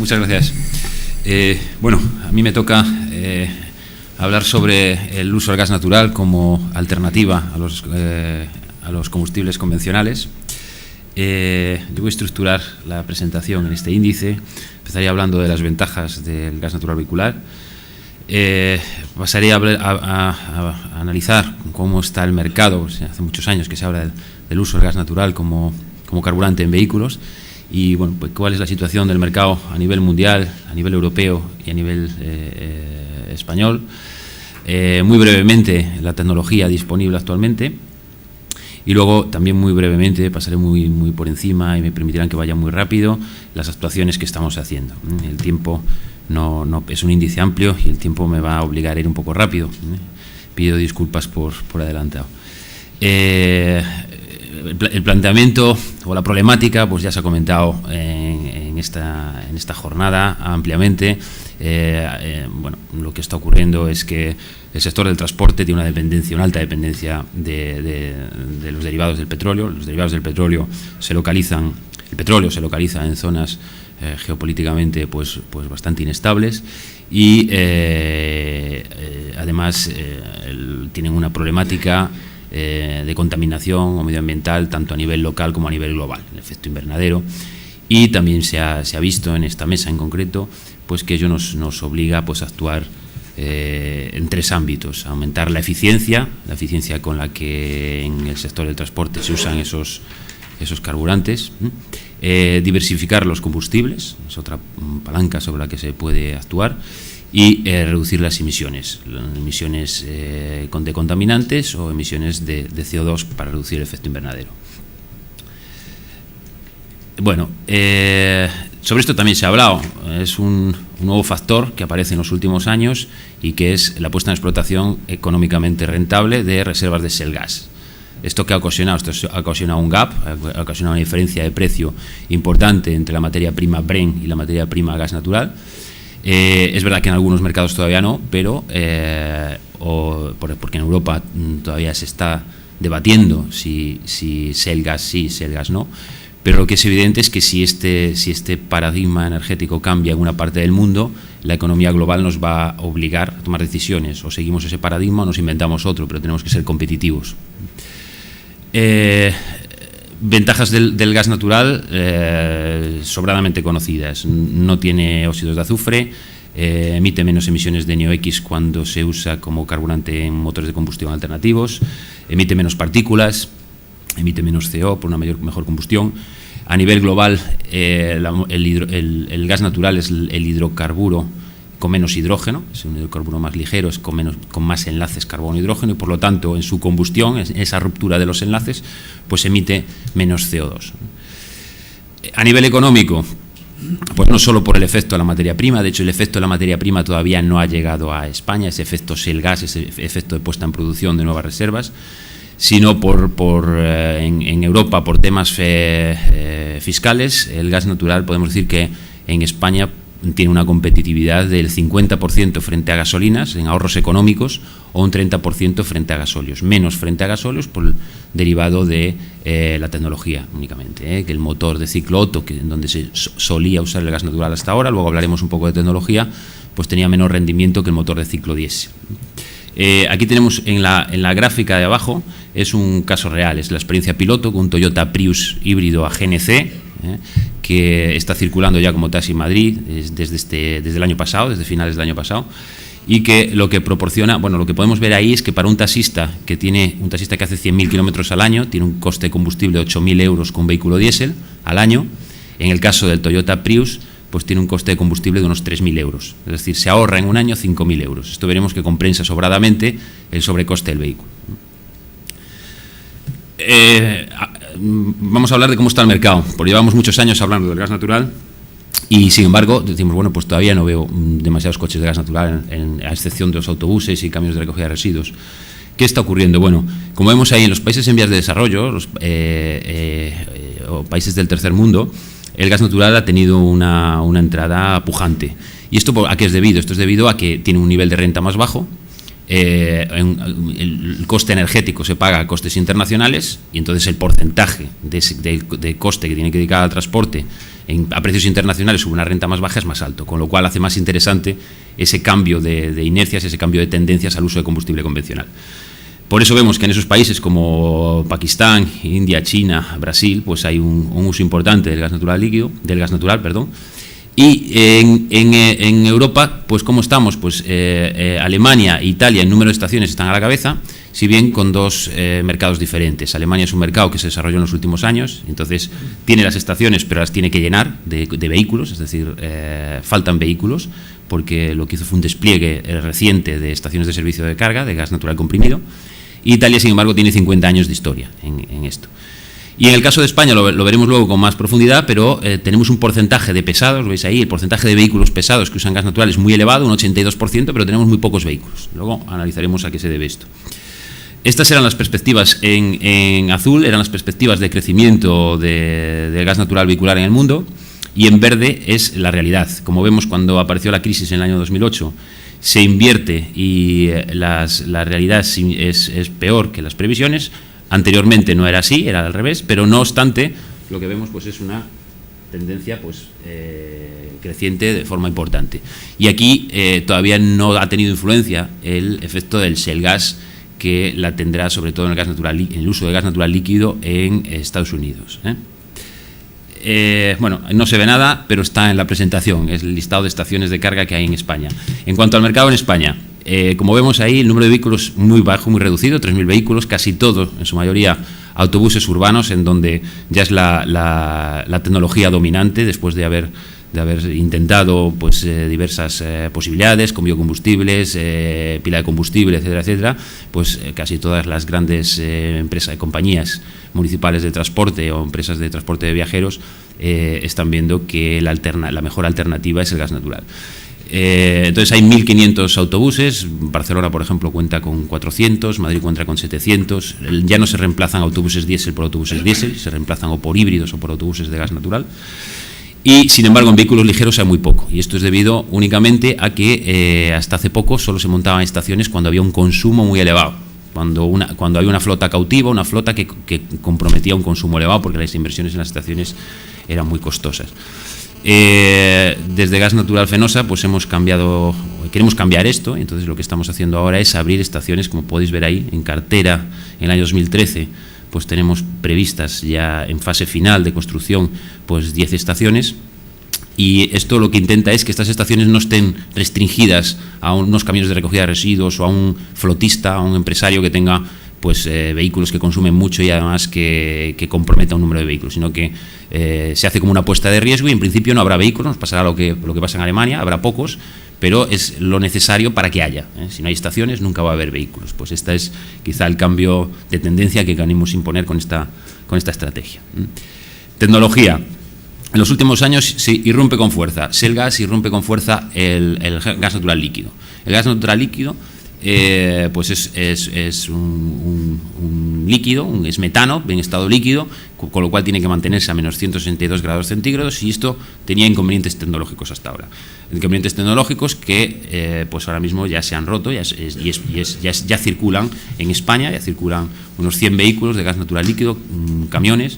Muchas gracias. Bueno, a mí me toca hablar sobre el uso del gas natural como alternativa a los combustibles convencionales. Yo voy a estructurar la presentación en este índice. Empezaría hablando de las ventajas del gas natural vehicular. Pasaré a analizar cómo está el mercado. Hace muchos años que se habla del uso del gas natural como carburante en vehículos. Y bueno, pues cuál es la situación del mercado a nivel mundial, a nivel europeo y a nivel español. Muy brevemente, la tecnología disponible actualmente. Y luego, también muy brevemente, pasaré muy por encima y me permitirán que vaya muy rápido, las actuaciones que estamos haciendo. El tiempo no es un índice amplio y el tiempo me va a obligar a ir un poco rápido. Pido disculpas por adelantado. El planteamiento o la problemática pues ya se ha comentado en esta jornada ampliamente. Bueno, lo que está ocurriendo es que el sector del transporte tiene una alta dependencia de los derivados del petróleo. Los derivados del petróleo el petróleo se localiza en zonas geopolíticamente pues bastante inestables y además tienen una problemática de contaminación o medioambiental tanto a nivel local como a nivel global, el efecto invernadero, y también se ha visto en esta mesa en concreto pues que ello nos obliga pues a actuar en tres ámbitos: aumentar la eficiencia con la que en el sector del transporte se usan esos carburantes, diversificar los combustibles, es otra palanca sobre la que se puede actuar, y reducir las emisiones de contaminantes o emisiones de CO2 para reducir el efecto invernadero. Bueno, sobre esto también se ha hablado. Es un nuevo factor que aparece en los últimos años y que es la puesta en explotación económicamente rentable de reservas de shale gas. ¿Esto qué ha ocasionado? Esto ha ocasionado un gap, ha ocasionado una diferencia de precio importante entre la materia prima Brent y la materia prima gas natural. Es verdad que en algunos mercados todavía no, pero porque en Europa todavía se está debatiendo si shale gas sí, shale gas no. Pero lo que es evidente es que si este paradigma energético cambia en una parte del mundo, la economía global nos va a obligar a tomar decisiones. O seguimos ese paradigma o nos inventamos otro, pero tenemos que ser competitivos. Ventajas del gas natural sobradamente conocidas. No tiene óxidos de azufre, emite menos emisiones de NOx cuando se usa como carburante en motores de combustión alternativos, emite menos partículas, emite menos CO por una mejor combustión. A nivel global, el gas natural es el hidrocarburo con menos hidrógeno, es un hidrocarburo más ligero, es con más enlaces carbono-hidrógeno, y por lo tanto en su combustión, en esa ruptura de los enlaces, pues emite menos CO2. A nivel económico, pues no solo por el efecto de la materia prima, de hecho el efecto de la materia prima todavía no ha llegado a España, ese efecto shale gas, ese efecto de puesta en producción de nuevas reservas, sino en Europa por temas fiscales. El gas natural, podemos decir que en España tiene una competitividad del 50% frente a gasolinas en ahorros económicos, o un 30% frente a gasóleos, menos frente a gasóleos por el derivado de la tecnología únicamente, que el motor de ciclo Otto, en donde se solía usar el gas natural hasta ahora, luego hablaremos un poco de tecnología, pues tenía menor rendimiento que el motor de ciclo diésel. Aquí tenemos en la gráfica de abajo, es un caso real, es la experiencia piloto con un Toyota Prius híbrido a GNC, que está circulando ya como taxi en Madrid desde el año pasado, desde finales del año pasado, y que lo que proporciona, bueno, lo que podemos ver ahí es que para un taxista que hace 100.000 kilómetros al año, tiene un coste de combustible de 8.000 euros con un vehículo diésel al año. En el caso del Toyota Prius, pues tiene un coste de combustible de unos 3.000 euros, es decir, se ahorra en un año 5.000 euros. Esto veremos que compensa sobradamente el sobrecoste del vehículo. Vamos a hablar de cómo está el mercado, porque llevamos muchos años hablando del gas natural y, sin embargo, decimos, bueno, pues todavía no veo demasiados coches de gas natural, a excepción de los autobuses y camiones de recogida de residuos. ¿Qué está ocurriendo? Bueno, como vemos ahí, en los países en vías de desarrollo, o países del tercer mundo, el gas natural ha tenido una entrada pujante. ¿Y esto a qué es debido? Esto es debido a que tiene un nivel de renta más bajo, el coste energético se paga a costes internacionales y entonces el porcentaje de coste que tiene que dedicar al transporte a precios internacionales hubo una renta más baja, es más alto, con lo cual hace más interesante ese cambio de inercias, ese cambio de tendencias al uso de combustible convencional. Por eso vemos que en esos países como Pakistán, India, China, Brasil, pues hay un uso importante del gas natural líquido, Y en Europa, pues ¿cómo estamos? Pues Alemania e Italia en número de estaciones están a la cabeza, si bien con dos mercados diferentes. Alemania es un mercado que se desarrolló en los últimos años, entonces tiene las estaciones, pero las tiene que llenar de vehículos, es decir, faltan vehículos, porque lo que hizo fue un despliegue reciente de estaciones de servicio de carga, de gas natural comprimido. Y Italia, sin embargo, tiene 50 años de historia en esto. Y en el caso de España lo veremos luego con más profundidad, pero tenemos un porcentaje de pesados, veis ahí, el porcentaje de vehículos pesados que usan gas natural es muy elevado, un 82%, pero tenemos muy pocos vehículos. Luego analizaremos a qué se debe esto. Estas eran las perspectivas en azul, eran las perspectivas de crecimiento del gas natural vehicular en el mundo, y en verde es la realidad. Como vemos, cuando apareció la crisis en el año 2008, se invierte y la realidad es peor que las previsiones. Anteriormente no era así, era al revés, pero no obstante, lo que vemos pues es una tendencia pues creciente de forma importante. Y aquí todavía no ha tenido influencia el efecto del shale gas, que la tendrá sobre todo en el gas natural, en el uso de gas natural líquido en Estados Unidos. Bueno, no se ve nada, pero está en la presentación, es el listado de estaciones de carga que hay en España. En cuanto al mercado en España, como vemos ahí, el número de vehículos muy bajo, muy reducido, 3.000 vehículos, casi todos, en su mayoría, autobuses urbanos, en donde ya es la tecnología dominante, después de haber intentado pues diversas posibilidades, con biocombustibles, pila de combustible, etcétera, etcétera, pues casi todas las grandes empresas, compañías municipales de transporte o empresas de transporte de viajeros están viendo que la mejor alternativa es el gas natural. Entonces hay 1.500 autobuses, Barcelona por ejemplo cuenta con 400, Madrid cuenta con 700, ya no se reemplazan autobuses diésel por autobuses diésel, se reemplazan o por híbridos o por autobuses de gas natural. Y, sin embargo, en vehículos ligeros hay muy poco. Y esto es debido únicamente a que hasta hace poco solo se montaban estaciones cuando había un consumo muy elevado. Cuando hay una flota cautiva, una flota que comprometía un consumo elevado, porque las inversiones en las estaciones eran muy costosas. Desde Gas Natural Fenosa pues queremos cambiar esto, entonces lo que estamos haciendo ahora es abrir estaciones, como podéis ver ahí, en cartera, en el año 2013, pues tenemos previstas ya en fase final de construcción pues 10 estaciones, y esto lo que intenta es que estas estaciones no estén restringidas a unos camiones de recogida de residuos o a un flotista, a un empresario que tenga pues vehículos que consumen mucho y además que comprometa un número de vehículos, sino que se hace como una apuesta de riesgo y en principio no habrá vehículos, nos pasará lo que pasa en Alemania, habrá pocos, pero es lo necesario para que haya. Si no hay estaciones, nunca va a haber vehículos. Pues este es quizá el cambio de tendencia que queremos imponer con esta estrategia. Tecnología. En los últimos años se irrumpe con fuerza, shale gas, irrumpe con fuerza el gas natural líquido. El gas natural líquido pues es un líquido, es metano en estado líquido, con lo cual tiene que mantenerse a menos 162 grados centígrados, y esto tenía inconvenientes tecnológicos hasta ahora. Inconvenientes tecnológicos que pues ahora mismo ya se han roto, ya circulan en España, ya circulan unos 100 vehículos de gas natural líquido, camiones.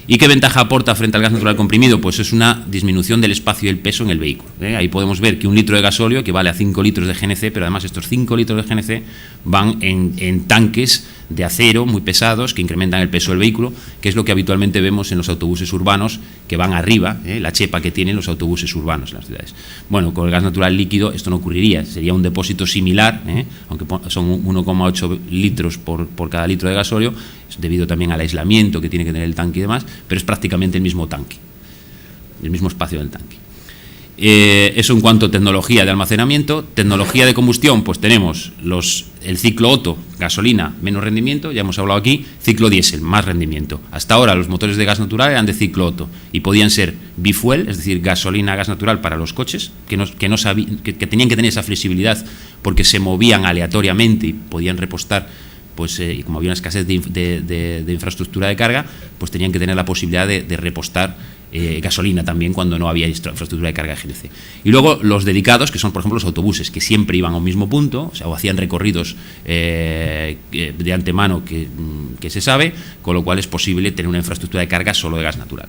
¿Y qué ventaja aporta frente al gas natural comprimido? Pues es una disminución del espacio y el peso en el vehículo. Ahí podemos ver que un litro de gasóleo equivale a 5 litros de GNC, pero además estos 5 litros de GNC van en tanques de acero muy pesados que incrementan el peso del vehículo, que es lo que habitualmente vemos en los autobuses urbanos que van arriba, la chepa que tienen los autobuses urbanos en las ciudades. Bueno, con el gas natural líquido esto no ocurriría, sería un depósito similar, aunque son 1,8 litros por cada litro de gasóleo, debido también al aislamiento que tiene que tener el tanque y demás, pero es prácticamente el mismo tanque, el mismo espacio del tanque. Eso en cuanto a tecnología de almacenamiento. Tecnología de combustión, pues tenemos el ciclo Otto, gasolina, menos rendimiento, ya hemos hablado aquí, ciclo diésel, más rendimiento. Hasta ahora los motores de gas natural eran de ciclo Otto y podían ser bifuel, es decir, gasolina, gas natural para los coches, que tenían que tener esa flexibilidad porque se movían aleatoriamente y podían repostar, pues y como había una escasez de infraestructura de carga, pues tenían que tener la posibilidad de repostar gasolina también cuando no había infraestructura de carga de GNC. Y luego los dedicados, que son por ejemplo los autobuses, que siempre iban a un mismo punto, o hacían recorridos de antemano que se sabe, con lo cual es posible tener una infraestructura de carga solo de gas natural.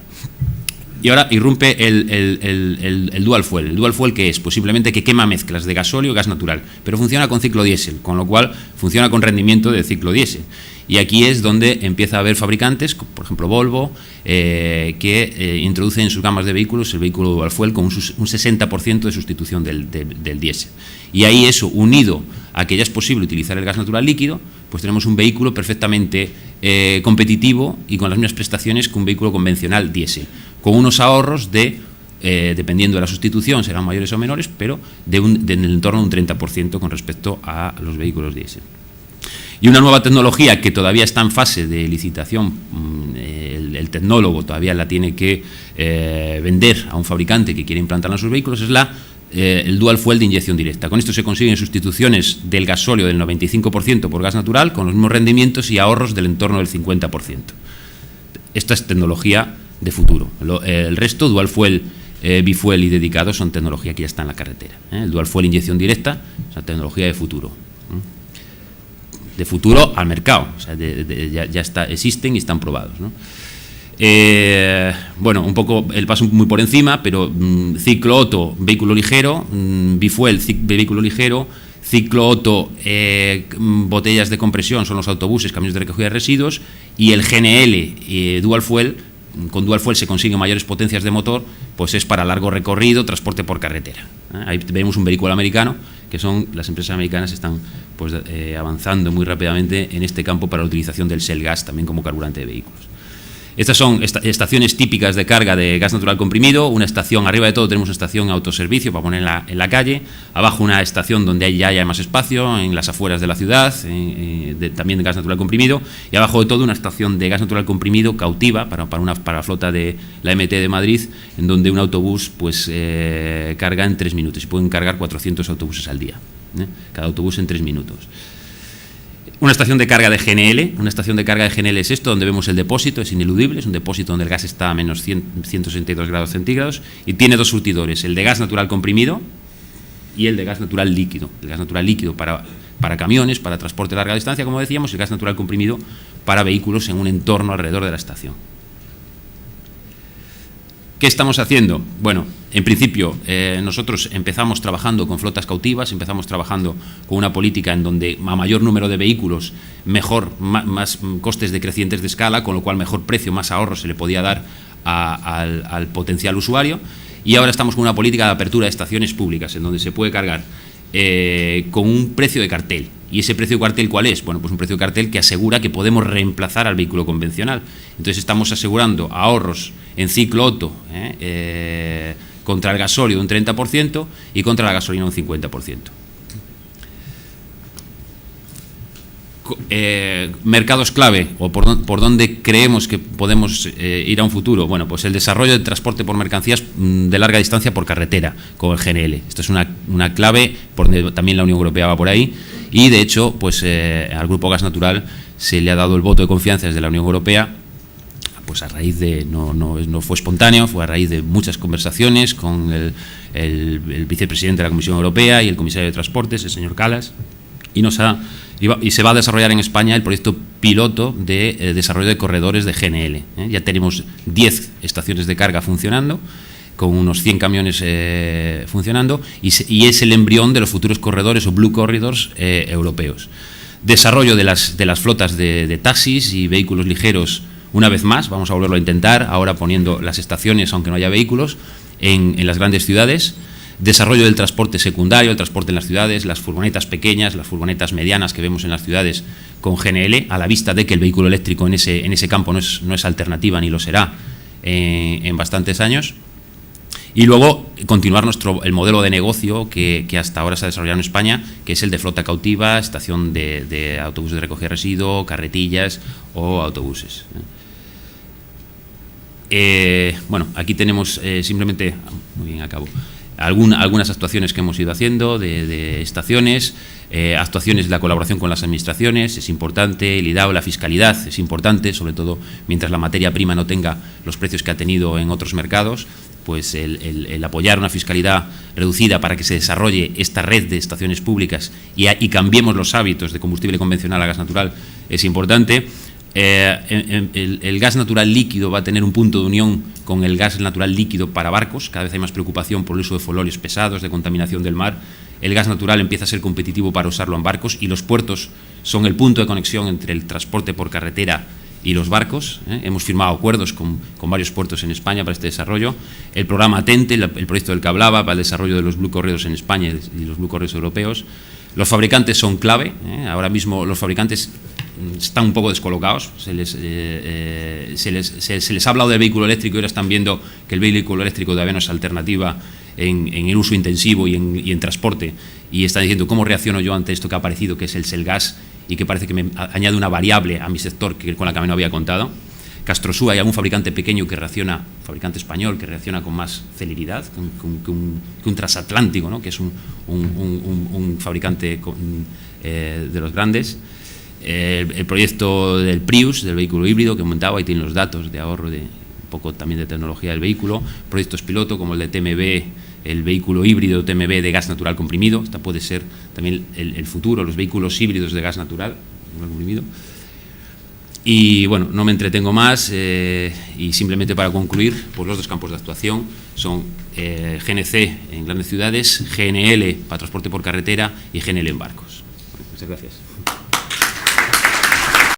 Y ahora irrumpe el dual fuel. ¿El dual fuel qué es? Pues simplemente que quema mezclas de gasóleo y gas natural, pero funciona con ciclo diésel, con lo cual funciona con rendimiento de ciclo diésel. Y aquí es donde empieza a haber fabricantes, por ejemplo Volvo, que introducen en sus gamas de vehículos el vehículo dual fuel con un 60% de sustitución del diésel. Y ahí eso, unido a que ya es posible utilizar el gas natural líquido, pues tenemos un vehículo perfectamente competitivo y con las mismas prestaciones que un vehículo convencional diésel, con unos ahorros dependiendo de la sustitución, serán mayores o menores, pero en el entorno de un 30% con respecto a los vehículos diésel. Y una nueva tecnología que todavía está en fase de licitación, el tecnólogo todavía la tiene que vender a un fabricante que quiere implantarla en sus vehículos, es el dual fuel de inyección directa. Con esto se consiguen sustituciones del gasóleo del 95% por gas natural, con los mismos rendimientos y ahorros del entorno del 50%. Esta es tecnología de futuro. El resto, dual fuel, bifuel y dedicado, son tecnología que ya está en la carretera. El dual fuel inyección directa es una tecnología de futuro. De futuro al mercado, o sea, ya existen y están probados, ¿no? Bueno, un poco el paso muy por encima, pero ciclo Otto, vehículo ligero, bifuel, vehículo ligero, ciclo Otto, botellas de compresión, son los autobuses, camiones de recogida de residuos, y el GNL, dual fuel. Con dual fuel se consiguen mayores potencias de motor, pues es para largo recorrido, transporte por carretera. Ahí vemos un vehículo americano, que son las empresas americanas están pues, avanzando muy rápidamente en este campo para la utilización del shale gas también como carburante de vehículos. Estas son estaciones típicas de carga de gas natural comprimido. Una estación, arriba de todo tenemos una estación autoservicio para poner en la calle, abajo una estación donde ya haya más espacio, en las afueras de la ciudad, también de gas natural comprimido, y abajo de todo una estación de gas natural comprimido cautiva para la flota de la MT de Madrid, en donde un autobús pues carga en 3 minutos, y pueden cargar 400 autobuses al día, cada autobús en 3 minutos. Una estación de carga de GNL, es esto, donde vemos el depósito, es ineludible, es un depósito donde el gas está a menos 162 grados centígrados y tiene 2 surtidores, el de gas natural comprimido y el de gas natural líquido. El gas natural líquido para camiones, para transporte de larga distancia, como decíamos, y el gas natural comprimido para vehículos en un entorno alrededor de la estación. ¿Qué estamos haciendo? Bueno, en principio nosotros empezamos trabajando con flotas cautivas, empezamos trabajando con una política en donde a mayor número de vehículos, más costes decrecientes de escala, con lo cual mejor precio, más ahorro se le podía dar al potencial usuario, y ahora estamos con una política de apertura de estaciones públicas en donde se puede cargar con un precio de cartel. ¿Y ese precio de cartel cuál es? Bueno, pues un precio de cartel que asegura que podemos reemplazar al vehículo convencional. Entonces estamos asegurando ahorros en ciclo Otto contra el gasóleo un 30% y contra la gasolina un 50%. Mercados clave o por dónde creemos que podemos ir a un futuro. Bueno, pues el desarrollo del transporte por mercancías de larga distancia por carretera con el GNL. Esto es una clave, por donde también la Unión Europea va por ahí, y de hecho pues al Grupo Gas Natural se le ha dado el voto de confianza desde la Unión Europea, pues a raíz de, no fue espontáneo, fue a raíz de muchas conversaciones con el vicepresidente de la Comisión Europea y el comisario de Transportes, el señor Kallas, y se va a desarrollar en España el proyecto piloto de desarrollo de corredores de GNL. Ya tenemos 10 estaciones de carga funcionando, con unos 100 camiones funcionando, y es el embrión de los futuros corredores o Blue Corridors europeos. Desarrollo de las flotas de taxis y vehículos ligeros. Una vez más, vamos a volverlo a intentar, ahora poniendo las estaciones, aunque no haya vehículos, en las grandes ciudades. Desarrollo del transporte secundario, el transporte en las ciudades, las furgonetas pequeñas, las furgonetas medianas que vemos en las ciudades con GNL, a la vista de que el vehículo eléctrico en ese campo no es alternativa ni lo será en bastantes años. Y luego continuar el modelo de negocio que hasta ahora se ha desarrollado en España, que es el de flota cautiva, estación de autobuses de recogida de residuos, carretillas o autobuses. Bueno, aquí tenemos simplemente, muy bien, acabo, algunas actuaciones que hemos ido haciendo de estaciones, actuaciones de la colaboración con las administraciones, es importante, el IDAO, la fiscalidad es importante, sobre todo mientras la materia prima no tenga los precios que ha tenido en otros mercados, pues el apoyar una fiscalidad reducida para que se desarrolle esta red de estaciones públicas y cambiemos los hábitos de combustible convencional a gas natural es importante. El gas natural líquido va a tener un punto de unión con el gas natural líquido para barcos. Cada vez hay más preocupación por el uso de folóleos pesados, de contaminación del mar. El gas natural empieza a ser competitivo para usarlo en barcos y los puertos son el punto de conexión entre el transporte por carretera y los barcos. Hemos firmado acuerdos con varios puertos en España para este desarrollo. El programa TENTE, el proyecto del que hablaba, para el desarrollo de los Blue Corridors en España y los Blue Corridors europeos. Los fabricantes son clave. Ahora mismo los fabricantes están un poco descolocados. Se les ha hablado del vehículo eléctrico y ahora están viendo que el vehículo eléctrico todavía no es alternativa en el uso intensivo y en transporte, y están diciendo cómo reacciono yo ante esto que ha aparecido, que es el Shell Gas, y que parece que me añade una variable a mi sector con la que no había contado. Castrosúa, hay algún fabricante pequeño que reacciona, fabricante español, que reacciona con más celeridad que un transatlántico, ¿no? Que es un fabricante de los grandes. El proyecto del Prius, del vehículo híbrido que comentaba, ahí tienen los datos de ahorro, de un poco también de tecnología del vehículo. Proyectos piloto como el de TMB, el vehículo híbrido TMB de gas natural comprimido. Esta puede ser también el futuro, los vehículos híbridos de gas natural comprimido. Y bueno, no me entretengo más, y simplemente para concluir, pues los dos campos de actuación son GNC en grandes ciudades, GNL para transporte por carretera y GNL en barcos. Bueno, muchas gracias.